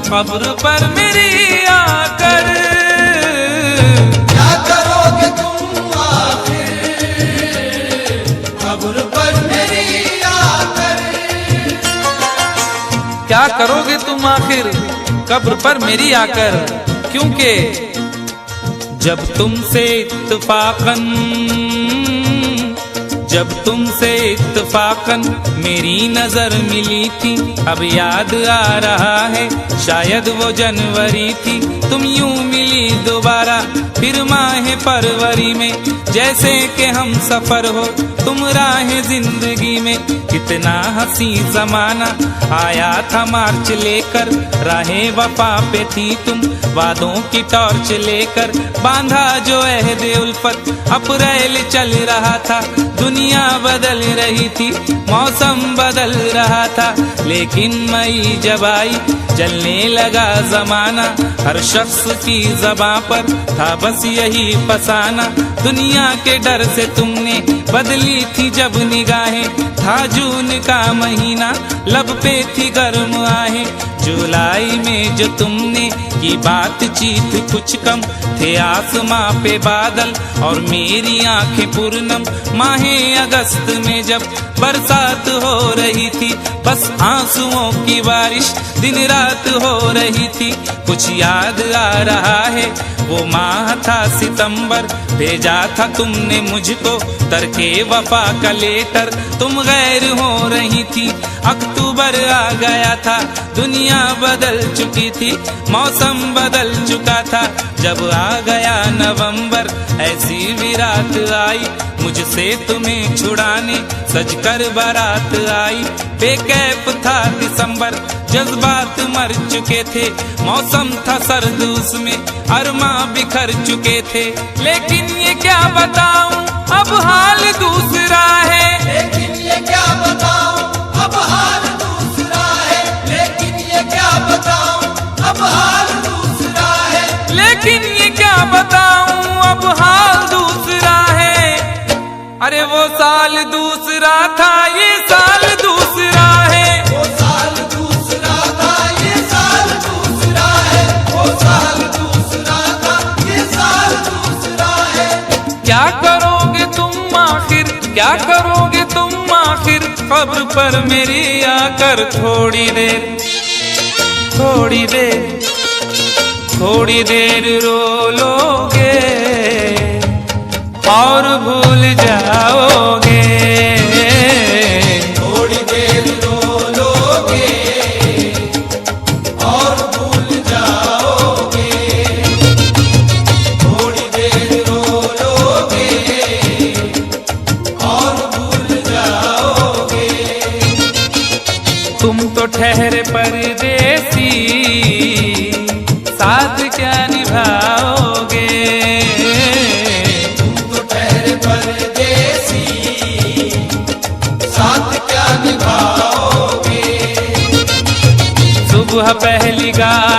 कब्र पर मेरी आकर। क्या करोगे तुम आखिर कब्र पर मेरी आकर। क्या करोगे तुम आखिर कब्र पर मेरी आकर, क्योंकि जब तुमसे इत्तफाकन मेरी नजर मिली थी, अब याद आ रहा है शायद वो जनवरी थी। तुम यूं मिली दोबारा फिर माह फरवरी में, जैसे कि हम सफर हो तुम राह जिंदगी में। कितना हंसी जमाना आया था मार्च लेकर, राहे वफा पे थी तुम वादों की टॉर्च लेकर। बांधा जो अहद उल्फत अप्रैल चल रहा था, दुनिया बदल रही थी मौसम बदल रहा था। लेकिन मई जब आई जलने लगा जमाना, हर शख्स की ज़बां पर था बस यही फसाना। दुनिया के डर से तुमने बदली थी जब निगाहें, था जून का महीना लब पे थी गर्म आहें। जुलाई में जो तुमने की बातचीत कुछ कम थे आसमां पे बादल और मेरी आंखें पूर्णम। माहे अगस्त में जब बरसात हो रही थी, बस आंसुओं की बारिश दिन रात हो रही थी। कुछ याद आ रहा है वो माह था सितंबर, भेजा था तुमने मुझको तरके वफा का लेटर। तुम गैर हो रही थी, अक्टूबर आ गया था, दुनिया बदल चुकी थी, मौसम बदल चुका था। जब आ गया नवंबर ऐसी भी रात आई, मुझसे तुम्हें छुड़ाने सजकर बारात आई। बेकैफ था दिसंबर, जज्बात मर चुके थे, मौसम था सर्द उसमें अरमा बिखर चुके थे। लेकिन ये क्या बताऊं अब हाल दूसरा है, लेकिन ये क्या बताऊं अब हाल दूसरा है। लेकिन ये क्या बताऊं अब हाल दूसरा है। लेकिन ये क्या बताऊं अब हाल दूसरा है। अरे वो साल दूसरा था ये साल दूसरा है। वो साल दूसरा था ये साल दूसरा है। वो साल दूसरा था ये साल दूसरा है। क्या करोगे तुम आखिर, क्या करोगे तुम आखिर कब्र पर मेरी आकर। थोड़ी देर थोड़ी देर थोड़ी देर रो लोगे और भूल जाओगे। थोड़ी देर रो लोगे और भूल जाओगे। थोड़ी देर रो लोगे और भूल जाओगे। तुम तो ठहरे परदेसी, साथ क्या निभाओगे। तुम तो ठहरे परदेसी, साथ क्या निभाओगे। सुबह पहली गाड़ी